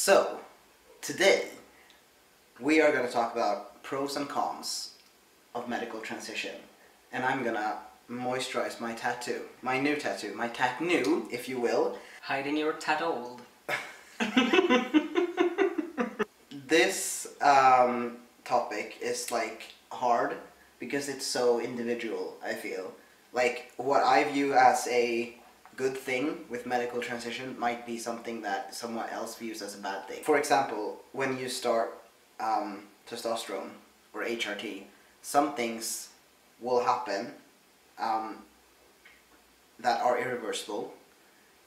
So, today we are going to talk about pros and cons of medical transition. And I'm going to moisturize my tattoo. My new tattoo. My tat-new, if you will. Hiding your tat-old. This topic is like hard because it's so individual, I feel. Like, what I view as a good thing with medical transition might be something that someone else views as a bad thing. For example, when you start testosterone or HRT, some things will happen that are irreversible,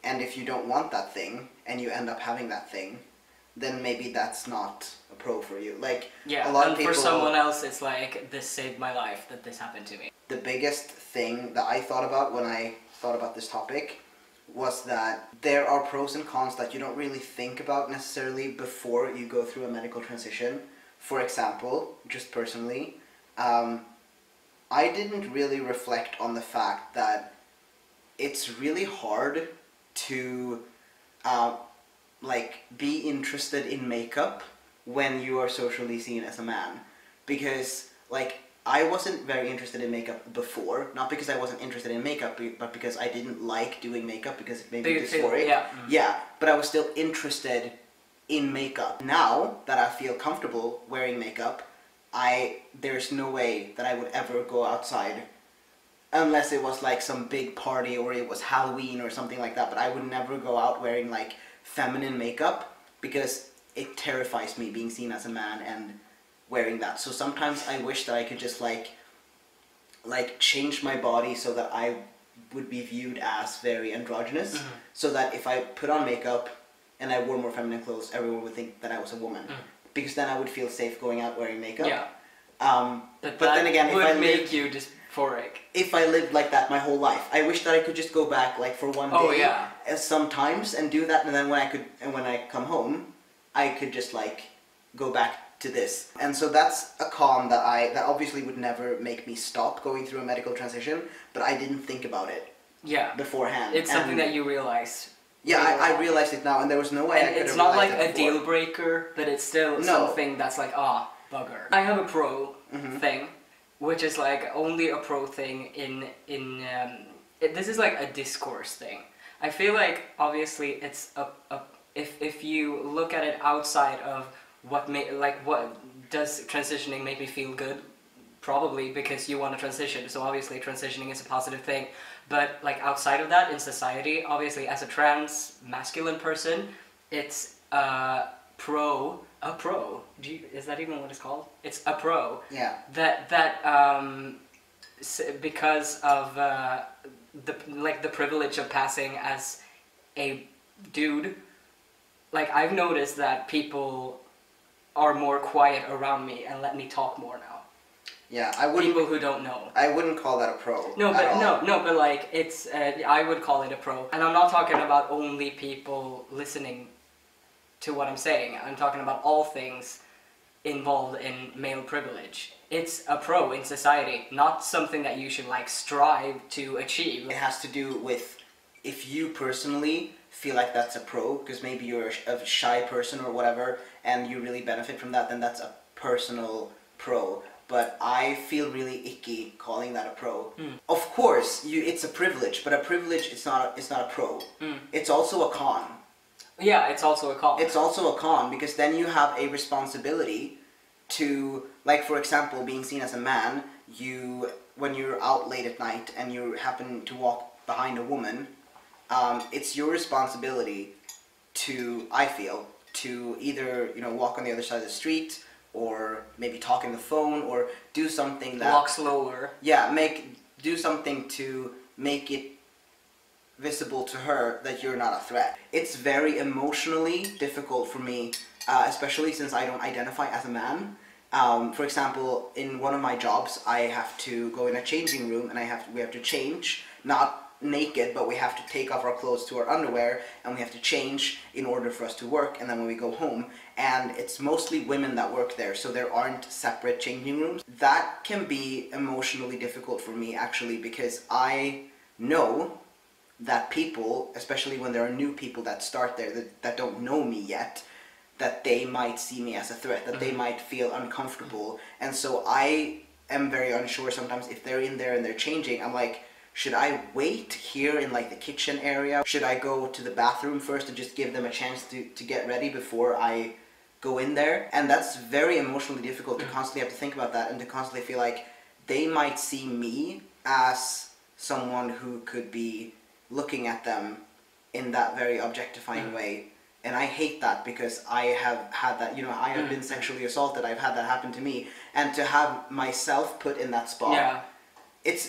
and if you don't want that thing and you end up having that thing, then maybe that's not a pro for you. Like, yeah, a lot and of people, for someone else it's like, this saved my life that this happened to me. The biggest thing that I thought about when I thought about this topic was that there are pros and cons that you don't really think about necessarily before you go through a medical transition. For example, just personally, I didn't really reflect on the fact that it's really hard to like be interested in makeup when you are socially seen as a man, because like I wasn't very interested in makeup before, not because I wasn't interested in makeup, but because I didn't like doing makeup because it made me dysphoric. Yeah. Yeah, but I was still interested in makeup. Now that I feel comfortable wearing makeup, there's no way that I would ever go outside unless it was like some big party or it was Halloween or something like that, but I would never go out wearing like feminine makeup because it terrifies me being seen as a man and wearing that. So sometimes I wish that I could just like change my body so that I would be viewed as very androgynous, so that if I put on makeup and I wore more feminine clothes, everyone would think that I was a woman, because then I would feel safe going out wearing makeup. Yeah. But then again, if I make you dysphoric. If I lived like that my whole life, I wish that I could just go back like for one day sometimes and do that, and then when I come home, I could just like go back to this. And so that's a con that obviously would never make me stop going through a medical transition, but I didn't think about it beforehand. It's something that you realize. Yeah, I realized it now, and there was no way I could have it's not like realized it a before. deal breaker, but it's still something that's like, bugger. I have a pro thing, which is like only a pro thing this is like a discourse thing. I feel like obviously it's if you look at it outside of what does transitioning make me feel good? Probably because you want to transition, so obviously transitioning is a positive thing. But like outside of that, in society, obviously as a trans masculine person, it's a pro. Is that even what it's called? It's a pro. Yeah. Because of the privilege of passing as a dude, like I've noticed that people are more quiet around me and let me talk more now. Yeah, I wouldn't. People who don't know. I wouldn't call that a pro. No, but like it's. I would call it a pro, and I'm not talking about only people listening to what I'm saying. I'm talking about all things involved in male privilege. It's a pro in society, not something that you should like strive to achieve. It has to do with if you personally feel like that's a pro, because maybe you're a shy person or whatever, and you really benefit from that, then that's a personal pro. But I feel really icky calling that a pro. Of course, it's a privilege, but a privilege it's not a pro. It's also a con. Yeah, it's also a con. It's also a con, because then you have a responsibility to, like for example, being seen as a man, when you're out late at night and you happen to walk behind a woman, it's your responsibility I feel, to either, walk on the other side of the street, or maybe talk on the phone, or do something that... Walk slower. Yeah, do something to make it visible to her that you're not a threat. It's very emotionally difficult for me, especially since I don't identify as a man. For example, in one of my jobs, I have to go in a changing room, and we have to change, not naked, but we have to take off our clothes to our underwear, and we have to change in order for us to work, and then when we go home, and it's mostly women that work there, so there aren't separate changing rooms. That can be emotionally difficult for me, actually, because I know that people, especially when there are new people that start there that don't know me yet, that they might see me as a threat, that they might feel uncomfortable. And so I am very unsure sometimes if they're in there and they're changing. I'm like, should I wait here in like the kitchen area? Should I go to the bathroom first and just give them a chance to get ready before I go in there? And that's very emotionally difficult to constantly have to think about that and to constantly feel like they might see me as someone who could be looking at them in that very objectifying way. And I hate that because I have had that, you know, I have been sexually assaulted, I've had that happen to me, and to have myself put in that spot, it's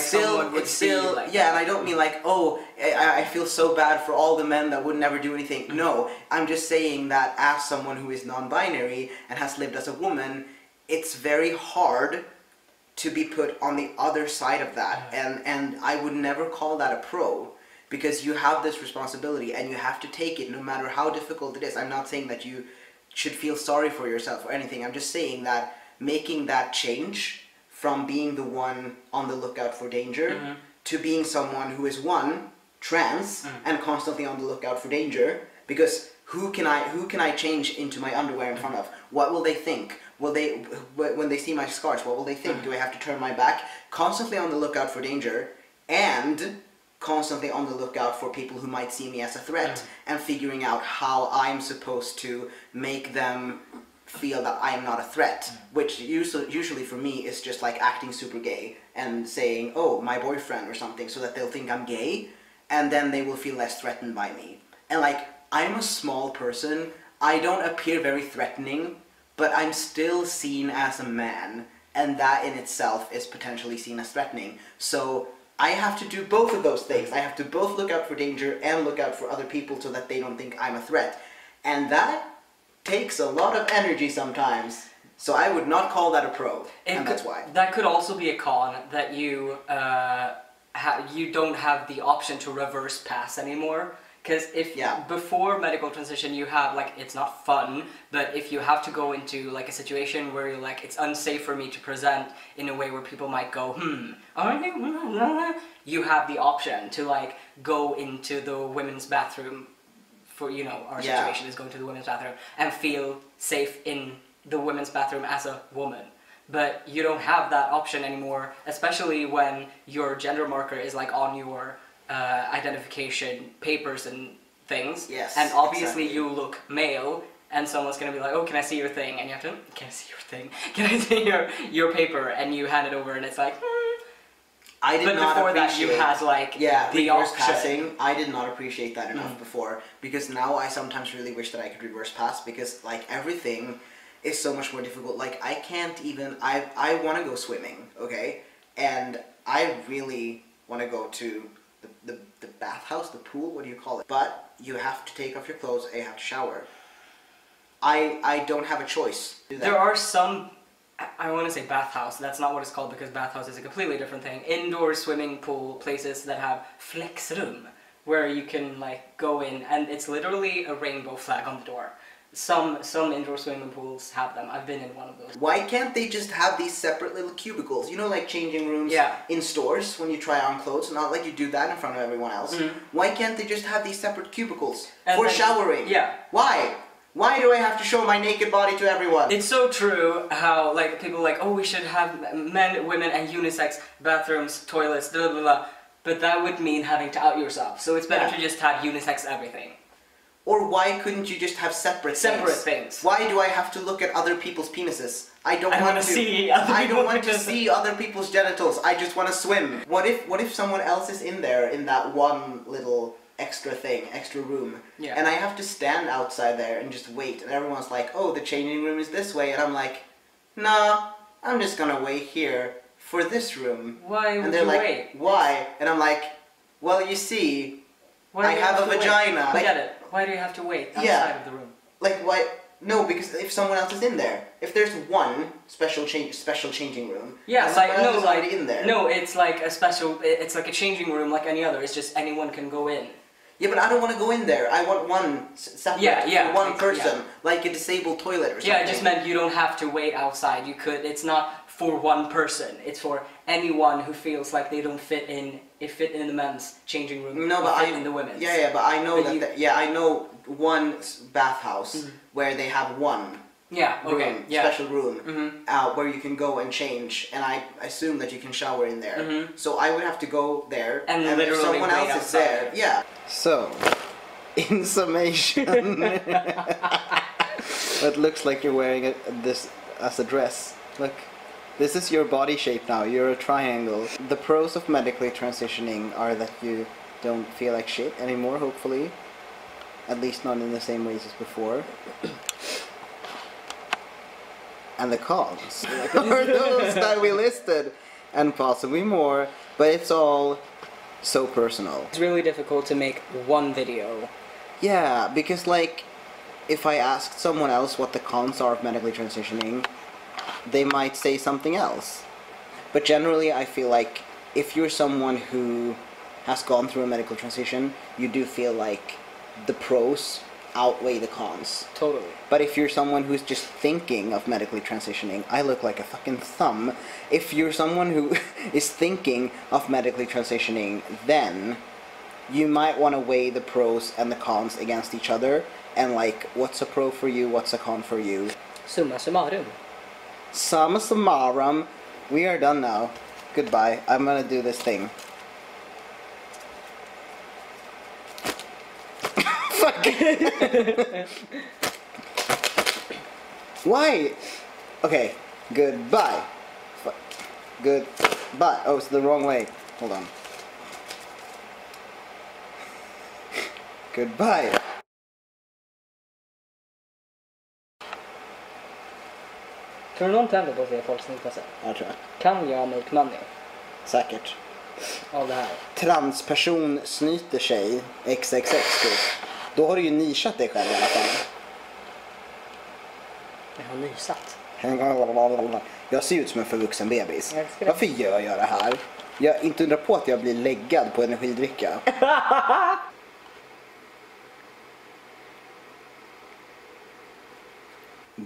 still, yeah, and I don't mean like, oh, I feel so bad for all the men that would never do anything. No, I'm just saying that as someone who is non-binary and has lived as a woman, it's very hard to be put on the other side of that, and I would never call that a pro. Because you have this responsibility and you have to take it no matter how difficult it is. I'm not saying that you should feel sorry for yourself or anything. I'm just saying that making that change from being the one on the lookout for danger to being someone who is one, trans, and constantly on the lookout for danger. Because who can I change into my underwear in front of? What will they think? Will they, when they see my scars, what will they think? Do I have to turn my back? Constantly on the lookout for danger and constantly on the lookout for people who might see me as a threat, and figuring out how I'm supposed to make them feel that I'm not a threat, which usually for me is just like acting super gay and saying, oh, my boyfriend or something, so that they'll think I'm gay, and then they will feel less threatened by me. And like, I'm a small person, I don't appear very threatening, but I'm still seen as a man, and that in itself is potentially seen as threatening. So I have to do both of those things. I have to both look out for danger and look out for other people so that they don't think I'm a threat. And that takes a lot of energy sometimes. So I would not call that a pro, and that's why. That could also be a con, that you you don't have the option to reverse pass anymore. Because if before medical transition you have, like, it's not fun, but if you have to go into like a situation where you're like, it's unsafe for me to present in a way where people might go, are you? You have the option to like go into the women's bathroom, for, you know, our situation is going to the women's bathroom, and feel safe in the women's bathroom as a woman. But you don't have that option anymore, especially when your gender marker is like on your identification papers and things, and obviously you look male, and someone's gonna be like, oh, can I see your thing? And you have to, can I see your thing? Can I see your paper? And you hand it over, and it's like, I did not before appreciate that you had like the reverse option. passing. I did not appreciate that enough before, because now I sometimes really wish that I could reverse pass, because like everything is so much more difficult. Like I can't even, I want to go swimming, okay? And I really want to go to the bathhouse, the pool, what do you call it? But you have to take off your clothes and you have to shower. I don't have a choice. There are some, I want to say bathhouse, that's not what it's called because bathhouse is a completely different thing. Indoor swimming pool places that have flexroom, where you can like go in and it's literally a rainbow flag on the door. Some indoor swimming pools have them. I've been in one of those. Why can't they just have these separate little cubicles? You know, like changing rooms in stores when you try on clothes. Not like you do that in front of everyone else. Why can't they just have these separate cubicles for showering? Yeah. Why? Why do I have to show my naked body to everyone? It's so true how like people are like, oh, we should have men, women, and unisex bathrooms, toilets, blah blah blah. But that would mean having to out yourself. So it's better to just have unisex everything. Or why couldn't you just have separate things? Why do I have to look at other people's penises? I don't want to see other people's genitals. I just want to swim. What if someone else is in there in that one little extra room, and I have to stand outside there and just wait, and everyone's like, oh, the changing room is this way, and I'm like, nah, I'm just gonna wait here for this room. Why would and they're you like, wait? Why? And I'm like, well, you see, I have a vagina. I get it. Why do you have to wait outside of the room? Like, why? No, because if someone else is in there, if there's one special changing room, already in there. No, it's like a special. It's like a changing room, like any other. It's just anyone can go in. Yeah, but I don't want to go in there. I want one separate for one person, like a disabled toilet or something. Yeah, it just meant you don't have to wait outside. You could. It's not for one person. It's for anyone who feels like they don't fit in it fit in the men's changing room. No, but fit in the women's. Yeah, but I know I know one bathhouse where they have one. Yeah. Okay. Room, special room where you can go and change, and I assume that you can shower in there. So I would have to go there, and if someone else is there, yeah. So, in summation, it looks like you're wearing this as a dress. Look, this is your body shape now. You're a triangle. The pros of medically transitioning are that you don't feel like shit anymore, hopefully. At least not in the same ways as before. And the cons are those that we listed, and possibly more, but it's all so personal. It's really difficult to make one video. Yeah, because like, if I asked someone else what the cons are of medically transitioning, they might say something else. But generally I feel like if you're someone who has gone through a medical transition, you do feel like the pros outweigh the cons. Totally. But if you're someone who's just thinking of medically transitioning, I look like a fucking thumb. If you're someone who is thinking of medically transitioning, then you might want to weigh the pros and the cons against each other, and like, what's a pro for you, what's a con for you. Summa summarum. Summa summarum. We are done now. Goodbye. I'm gonna do this thing. Fuck. Why? Okay. Goodbye. Goodbye. Oh, it's the wrong way. Hold on. Goodbye. Tror du någon tänder på fler folks intresse? Jag tror jag. Kan jag make money? Säkert. Av det här. Transperson snyter sig XXX typ. Då har du ju nischat dig själv i alla fall. Jag har nysat. Jag ser ut som en förvuxen bebis. Varför gör jag det här? Jag inte undrar på att jag blir läggad på energidricka.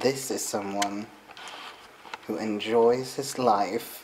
This is someone who enjoys his life